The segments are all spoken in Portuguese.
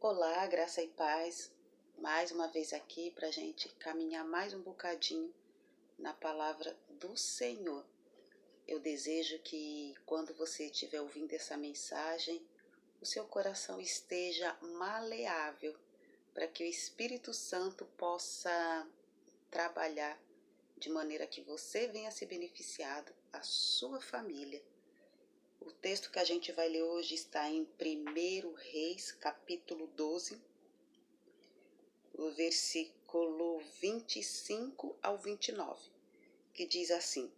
Olá, graça e paz. Mais uma vez aqui para a gente caminhar mais um bocadinho na palavra do Senhor. Eu desejo que quando você estiver ouvindo essa mensagem, o seu coração esteja maleável para que o Espírito Santo possa trabalhar de maneira que você venha ser beneficiado, a sua família. O texto que a gente vai ler hoje está em 1 Reis, capítulo 12, o versículo 25 ao 29, que diz assim: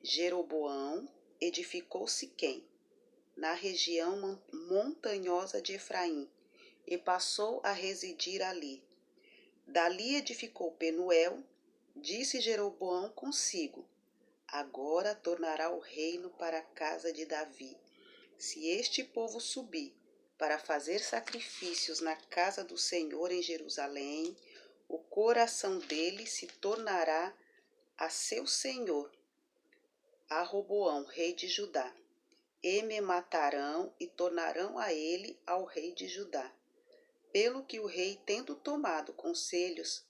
Jeroboão edificou Siquém, na região montanhosa de Efraim, e passou a residir ali. Dali edificou Penuel. Disse Jeroboão consigo: Agora tornará o reino para a casa de Davi. Se este povo subir para fazer sacrifícios na casa do Senhor em Jerusalém, o coração dele se tornará a seu senhor, a Roboão, rei de Judá. E me matarão e tornarão a ele ao rei de Judá. Pelo que o rei, tendo tomado conselhos,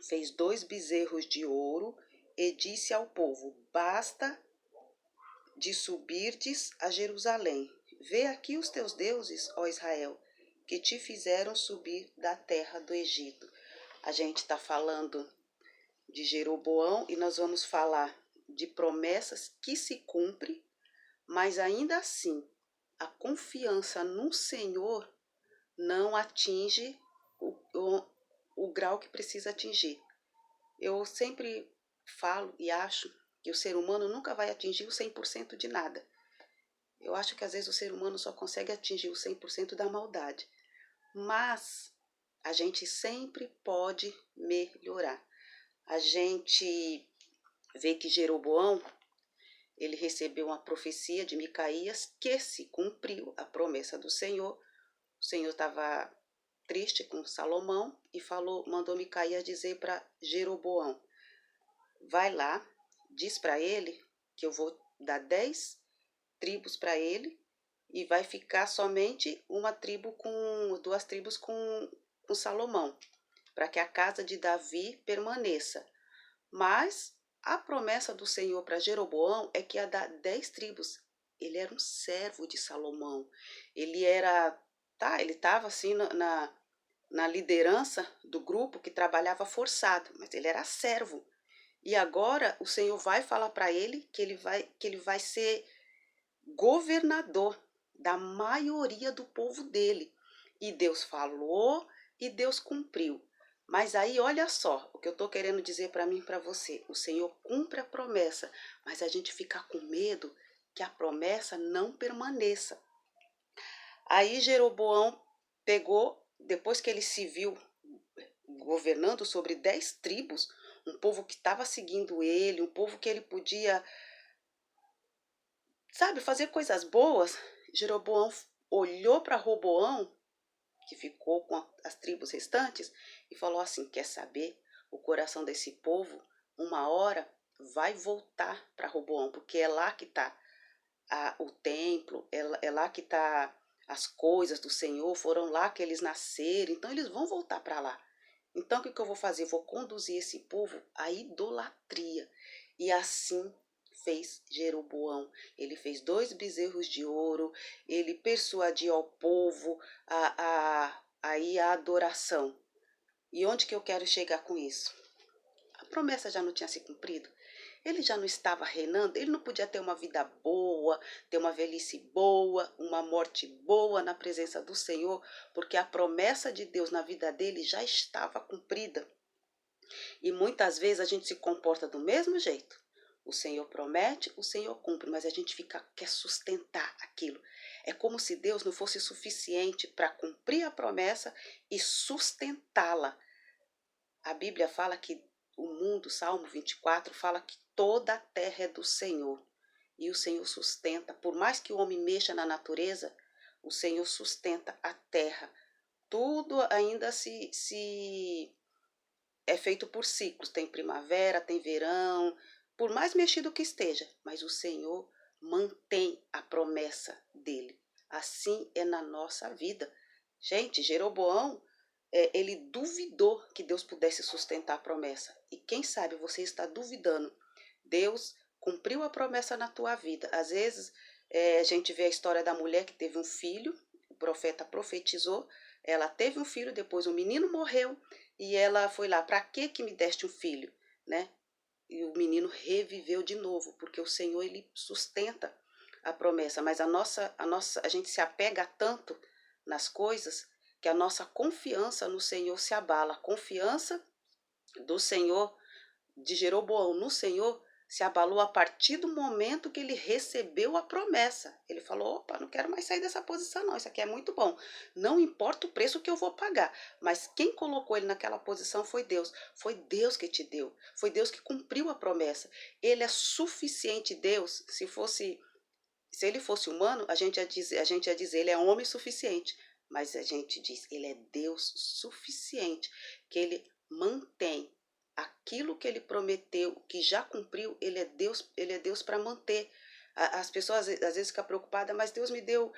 fez 2 bezerros de ouro e disse ao povo: Basta de subirdes a Jerusalém. Vê aqui os teus deuses, ó Israel, que te fizeram subir da terra do Egito. A gente está falando de Jeroboão e nós vamos falar de promessas que se cumprem, mas ainda assim a confiança no Senhor não atinge o grau que precisa atingir. Eu sempre falo e acho que o ser humano nunca vai atingir o 100% de nada. Eu acho que às vezes o ser humano só consegue atingir o 100% da maldade. Mas a gente sempre pode melhorar. A gente vê que Jeroboão, ele recebeu uma profecia de Micaías que se cumpriu, a promessa do Senhor. O Senhor estava triste com Salomão e mandou Micaías dizer para Jeroboão: vai lá, diz para ele que eu vou dar 10 tribos para ele e vai ficar somente uma tribo com 2 tribos com Salomão, para que a casa de Davi permaneça. Mas a promessa do Senhor para Jeroboão é que ia dar 10 tribos. Ele era um servo de Salomão. Ele estava assim na liderança do grupo que trabalhava forçado, mas ele era servo. E agora o Senhor vai falar para ele que ele vai ser governador da maioria do povo dele. E Deus falou e Deus cumpriu. Mas aí olha só, o que eu estou querendo dizer para mim e para você: o Senhor cumpre a promessa, mas a gente fica com medo que a promessa não permaneça. Aí Jeroboão pegou, depois que ele se viu governando sobre 10 tribos, um povo que estava seguindo ele, um povo que ele podia, fazer coisas boas. Jeroboão olhou para Roboão, que ficou com as tribos restantes, e falou assim: quer saber? O coração desse povo, uma hora, vai voltar para Roboão, porque é lá que está o templo, é lá que está as coisas do Senhor, foram lá que eles nasceram, então eles vão voltar para lá. Então o que eu vou fazer? Vou conduzir esse povo à idolatria. E assim fez Jeroboão. Ele fez 2 bezerros de ouro, ele persuadiu ao povo a adoração. E onde que eu quero chegar com isso? A promessa já não tinha se cumprido. Ele já não estava reinando, ele não podia ter uma vida boa, ter uma velhice boa, uma morte boa na presença do Senhor, porque a promessa de Deus na vida dele já estava cumprida. E muitas vezes a gente se comporta do mesmo jeito. O Senhor promete, o Senhor cumpre, mas a gente quer sustentar aquilo. É como se Deus não fosse suficiente para cumprir a promessa e sustentá-la. A Bíblia fala que o mundo, Salmo 24, fala que toda a terra é do Senhor. E o Senhor sustenta. Por mais que o homem mexa na natureza, o Senhor sustenta a terra. Tudo ainda é feito por ciclos. Tem primavera, tem verão, por mais mexido que esteja. Mas o Senhor mantém a promessa dele. Assim é na nossa vida. Gente, Jeroboão, ele duvidou que Deus pudesse sustentar a promessa. E quem sabe você está duvidando. Deus cumpriu a promessa na tua vida. Às vezes, a gente vê a história da mulher que teve um filho, o profeta profetizou, ela teve um filho, depois o menino morreu, e ela foi lá, para que me deste um filho? Né? E o menino reviveu de novo, porque o Senhor, ele sustenta a promessa. Mas a gente se apega tanto nas coisas que a nossa confiança no Senhor se abala. A confiança do Senhor, de Jeroboão no Senhor, se abalou a partir do momento que ele recebeu a promessa. Ele falou, opa, não quero mais sair dessa posição não, isso aqui é muito bom. Não importa o preço que eu vou pagar, mas quem colocou ele naquela posição foi Deus. Foi Deus que te deu, foi Deus que cumpriu a promessa. Ele é suficiente, Deus. Se ele fosse humano, a gente ia dizer ele é homem suficiente. Mas a gente diz, ele é Deus suficiente, que ele mantém aquilo que ele prometeu, que já cumpriu. Ele é Deus para manter. As pessoas às vezes ficam preocupadas, mas Deus me deu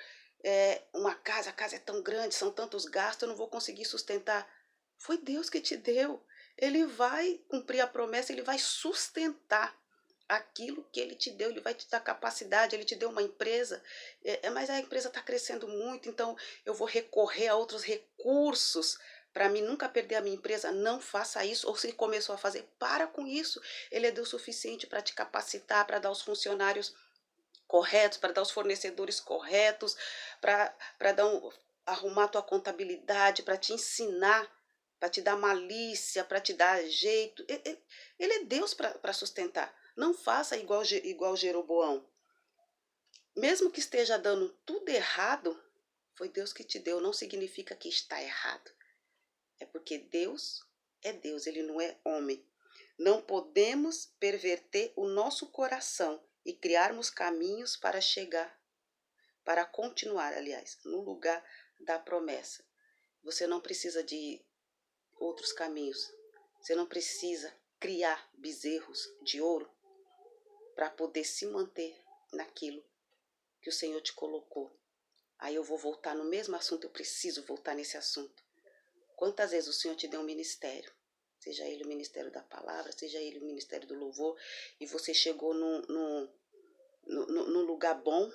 uma casa, a casa é tão grande, são tantos gastos, eu não vou conseguir sustentar. Foi Deus que te deu. Ele vai cumprir a promessa, ele vai sustentar aquilo que ele te deu, ele vai te dar capacidade, ele te deu uma empresa, mas a empresa está crescendo muito, então eu vou recorrer a outros recursos para mim nunca perder a minha empresa. Não faça isso, ou se começou a fazer, para com isso. Ele é Deus suficiente para te capacitar, para dar os funcionários corretos, para dar os fornecedores corretos, para arrumar a tua contabilidade, para te ensinar, para te dar malícia, para te dar jeito. Ele é Deus para sustentar. Não faça igual Jeroboão. Mesmo que esteja dando tudo errado, foi Deus que te deu, não significa que está errado. É porque Deus é Deus, ele não é homem. Não podemos perverter o nosso coração e criarmos caminhos para chegar, para continuar, aliás, no lugar da promessa. Você não precisa de outros caminhos. Você não precisa criar bezerros de ouro para poder se manter naquilo que o Senhor te colocou. Aí eu vou voltar no mesmo assunto, eu preciso voltar nesse assunto. Quantas vezes o Senhor te deu um ministério? Seja ele o ministério da palavra, seja ele o ministério do louvor, e você chegou num lugar bom,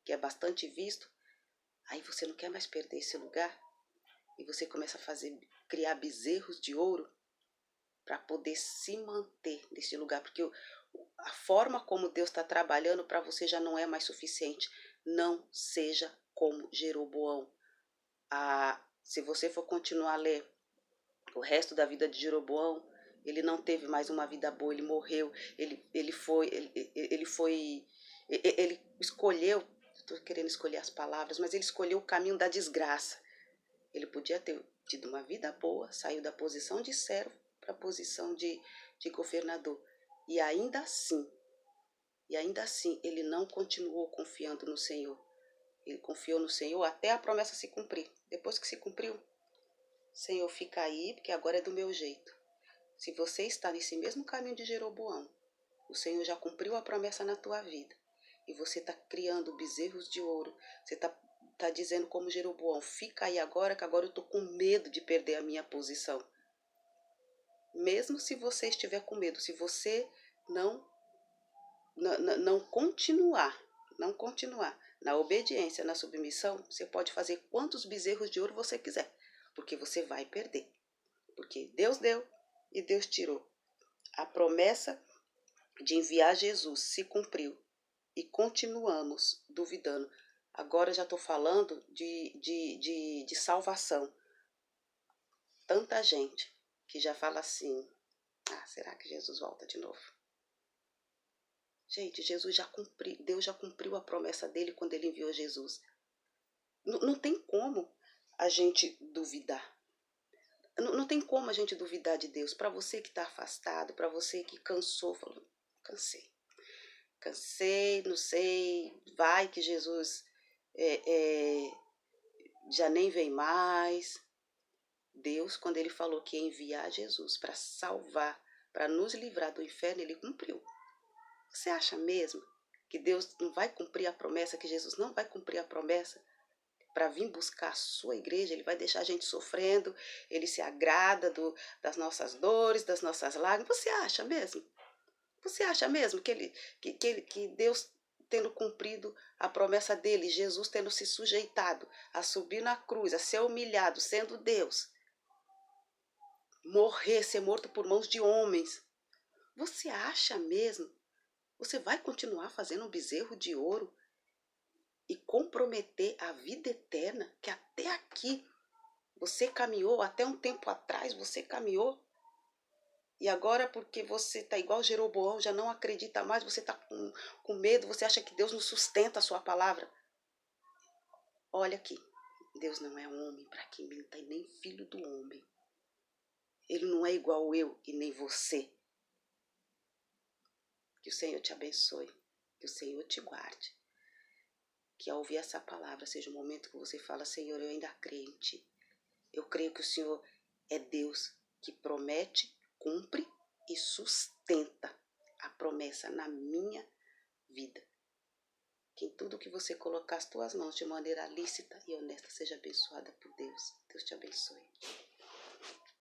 que é bastante visto, aí você não quer mais perder esse lugar, e você começa a criar bezerros de ouro para poder se manter nesse lugar, porque a forma como Deus está trabalhando para você já não é mais suficiente. Não seja como Jeroboão. Se você for continuar a ler o resto da vida de Jeroboão, ele não teve mais uma vida boa, ele morreu, ele escolheu, estou querendo escolher as palavras, mas ele escolheu o caminho da desgraça. Ele podia ter tido uma vida boa, saiu da posição de servo para a posição de governador. E ainda assim, ele não continuou confiando no Senhor. Ele confiou no Senhor até a promessa se cumprir. Depois que se cumpriu, Senhor, fica aí, porque agora é do meu jeito. Se você está nesse mesmo caminho de Jeroboão, o Senhor já cumpriu a promessa na tua vida. E você está criando bezerros de ouro. Você está dizendo como Jeroboão, fica aí agora, que agora eu estou com medo de perder a minha posição. Mesmo se você estiver com medo, se você não continuar na obediência, na submissão, você pode fazer quantos bezerros de ouro você quiser, porque você vai perder. Porque Deus deu e Deus tirou. A promessa de enviar Jesus se cumpriu e continuamos duvidando. Agora já estou falando de salvação. Tanta gente que já fala assim, será que Jesus volta de novo? Gente, Deus já cumpriu a promessa dele quando ele enviou Jesus. Não tem como a gente duvidar. Não tem como a gente duvidar de Deus. Para você que está afastado, para você que cansou, falou, cansei, não sei, vai que Jesus já nem vem mais. Deus, quando ele falou que ia enviar Jesus para salvar, para nos livrar do inferno, ele cumpriu. Você acha mesmo que Deus não vai cumprir a promessa, que Jesus não vai cumprir a promessa para vir buscar a sua igreja, ele vai deixar a gente sofrendo, ele se agrada das nossas dores, das nossas lágrimas. Você acha mesmo? Você acha mesmo que Deus, tendo cumprido a promessa dele, Jesus tendo se sujeitado a subir na cruz, a ser humilhado, sendo Deus, morrer, ser morto por mãos de homens, você acha mesmo? Você vai continuar fazendo um bezerro de ouro e comprometer a vida eterna que até aqui você caminhou, até um tempo atrás você caminhou, e agora porque você está igual Jeroboão, já não acredita mais, você está com medo, você acha que Deus não sustenta a sua palavra? Olha aqui, Deus não é homem para que minta e nem filho do homem. Ele não é igual eu e nem você. Que o Senhor te abençoe, que o Senhor te guarde. Que ao ouvir essa palavra seja o momento que você fala: Senhor, eu ainda creio em Ti. Eu creio que o Senhor é Deus que promete, cumpre e sustenta a promessa na minha vida. Que em tudo que você colocar as tuas mãos de maneira lícita e honesta seja abençoada por Deus. Deus te abençoe.